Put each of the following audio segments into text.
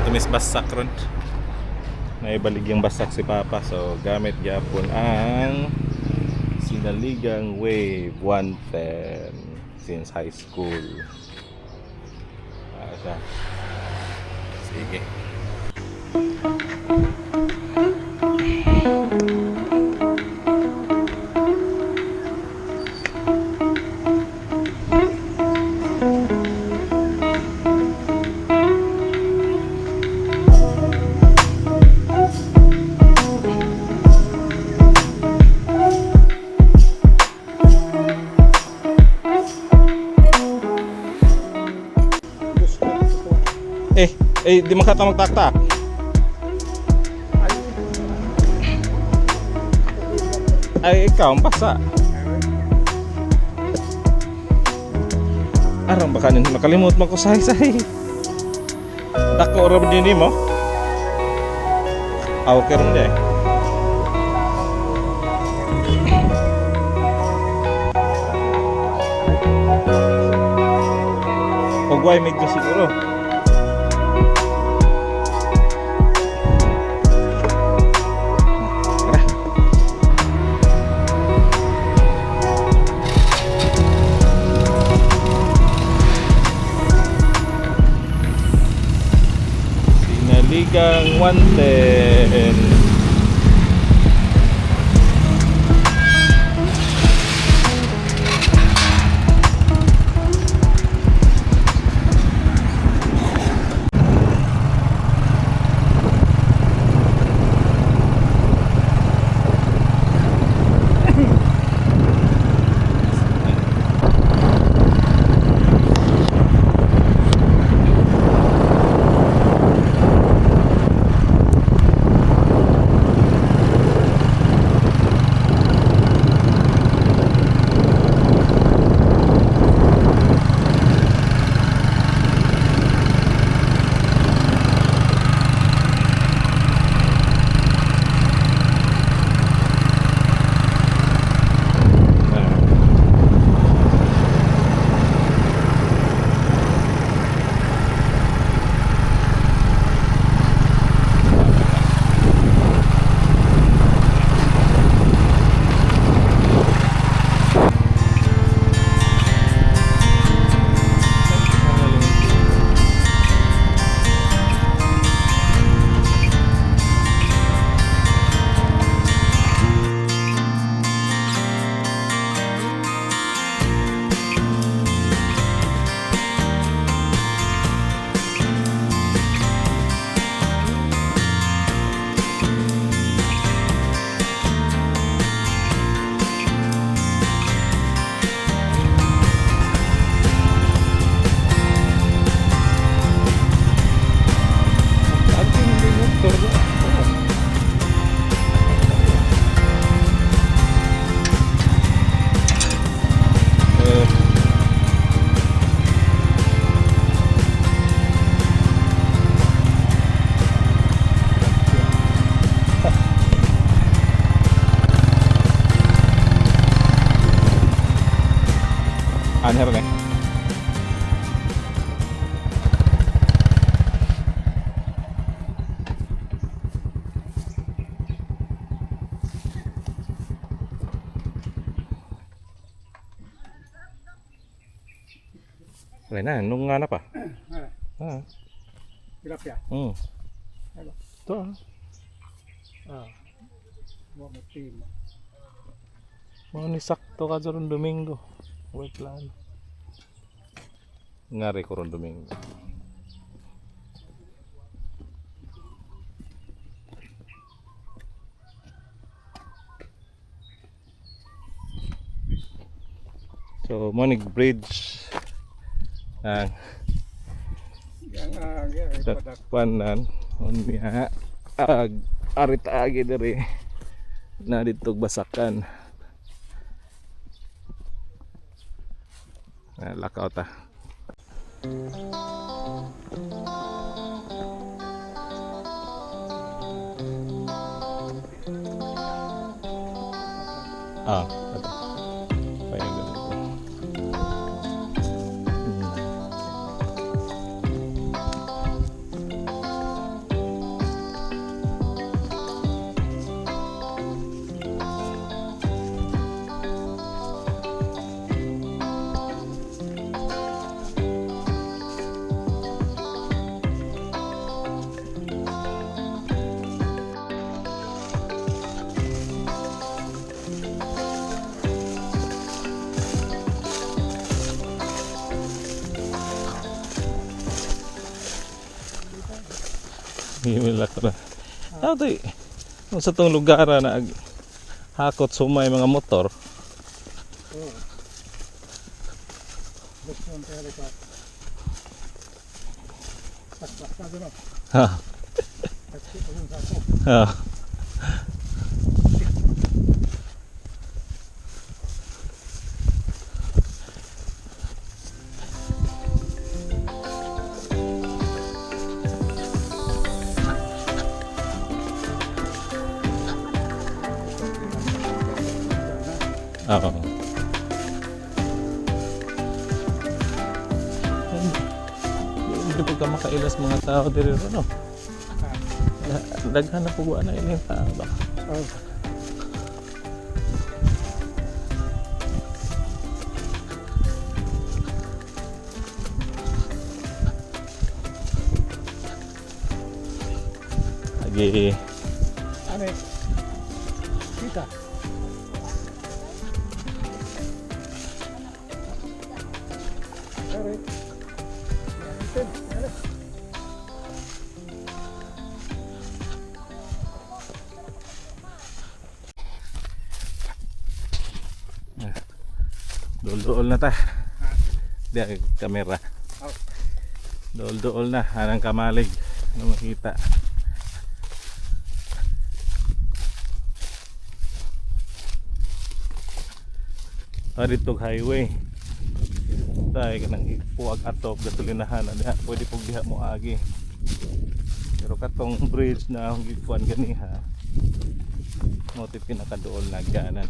tumis basak ron. Naibalig yung basak si Papa. So gamit gyapon ang Sinaligang Wave 110 since high school. Siya. Sige. Di makata magtakta. Ay, ikaw ang pasa. Arang baka makalimot mo ko sahay-sahay. Dako ram din mo. Okay rin deh. Pagway medyo siguro. Sinaligang 110. Anher nih. Rena, nung ano pa? Tilapia. Ito. Mga ni sakto ka ron Domingo. Wait lang. Ngari ko ron Domingo. So, Monig Bridge ang dakpanan unya arit agi dari na dito basakan lakaw ta. Ito. Kaya ganito. Himila ko na. Ano to kung sa tong lugar na hakot sumay mga motor. Oo. Gusto mo pala ka. Saksak ka doon. Ha. Saksak ko yung sako. Ha. Oo. Hindi po ka makailas mga tao diri no. Daghan na po na ilang tao ba? Oo. Lagi Ano eh? Kita. Sorry. Ito. Ano? dool-dool na ta. Di ay kamera. Oh. Dool-dool na hanang kamalig ano makita. Dito highway. Dahil ka nang ipuag atop gasolinahan na pwede pog diha mo agi. Pero katong bridge na ang gikuan ganiha. Motif pinakaduol na ganan.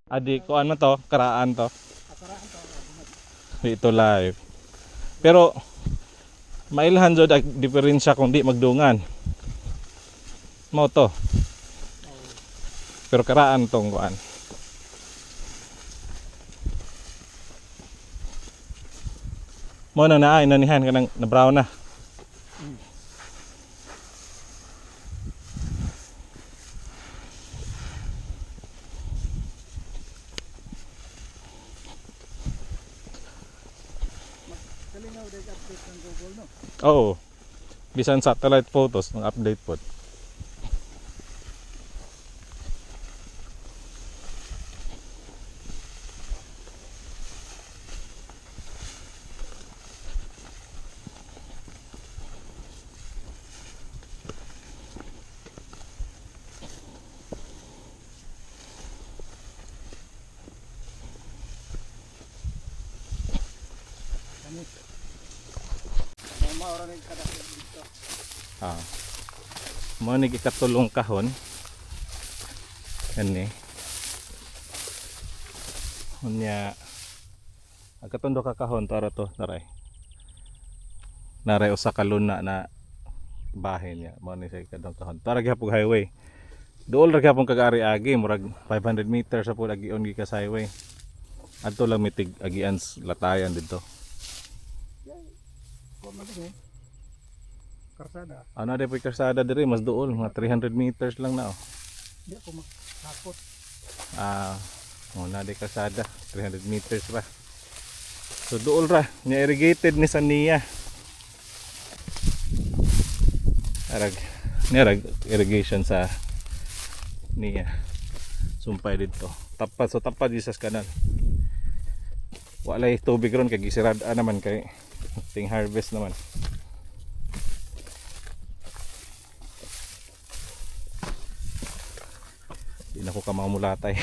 Adi ko ano to, karaan to. Akaraan to. Ito live. Pero mailhan jud ang diferensya kung di magdungan. Mo to. Pero karaan tong kuan. Mo na naay nanihan kanang na brown na. Kalinaw dahil update ng Google, no? Oo. Bisan satellite photos ng update pod. Maura na yung kadakit dito. Ah. Mo ni ikatulong kahon. Yan eh. Unya agkatondo ka kahon para to naray. Naray usa ka luna na bahin niya. Mo ni sa ikadong kahon. Para gyapon highway. Duol ra gyapon kag-ari agi murag 500 meters sa pud agion gi ka sa highway. Adto lang mitig agian latayan dito. Kung ano eh. Karsada. Ano na po karsada diri mas duol mga 300 meters lang na oh. Hindi ako makakot. Ah, na di karsada 300 meters pa. So duol ra nya irrigated ni Sania. Arag irrigation sa niya. Sumpay dito. Tapad so tapad isas kanal. Walay tubig ron kay gisirada naman kay ting harvest naman. Di na ko ka mamulatay.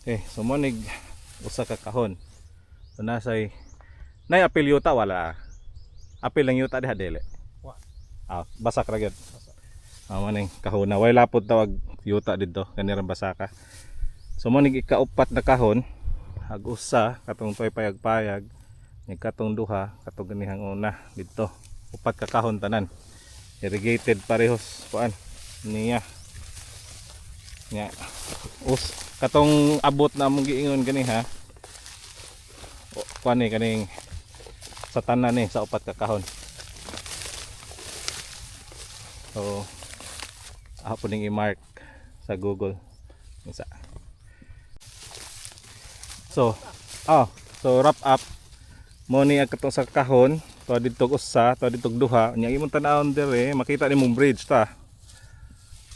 Okay, so monig usa ka kahon. So nasay nay apil yuta wala. Apil lang yuta diha dili. Wa. Ah, basak ra gyud. Maning kahon na way lapod tawag yuta didto kanirang basaka. So monig ikaupat na kahon ag usa katong toy payag-payag nig katong duha katong ganihang una didto. Upat ka kahon tanan. Irrigated parehos kuan niya. Nya. Katong abot na mong giingon ganiha. Kuan ni kaning sa tanan ni sa upat ka kahon. So ako ning i-mark sa Google. Isa. So, so wrap up mo ni ang katong sa kahon, tuwa dito usa, tuwa dito duha, nya imong tan-awon dire, makita nimong bridge ta.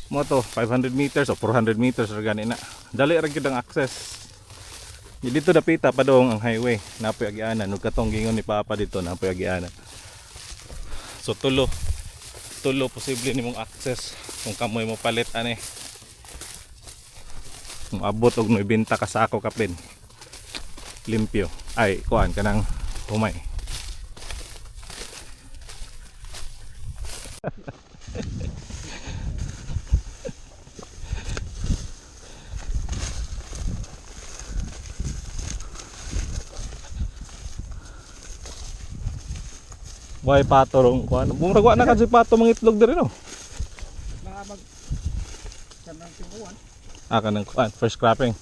Mo to 500 meters o 400 meters ra gani na. Dali ra gyud ang access. Dito dapita pa dong ang highway, napoy agianan, ug katong gingon ni Papa dito napoy agianan. So tulo posible nimong access kung kamoy mo palit ani. Kung abot og may benta ka sa ako kapin. Limpyo. Ay, kuan kanang humay. Buhay pato rong kuan. Bumragwa na kan si pato mga itlog diri no. Mga mag kanang timuan. Kanang kuan first cropping.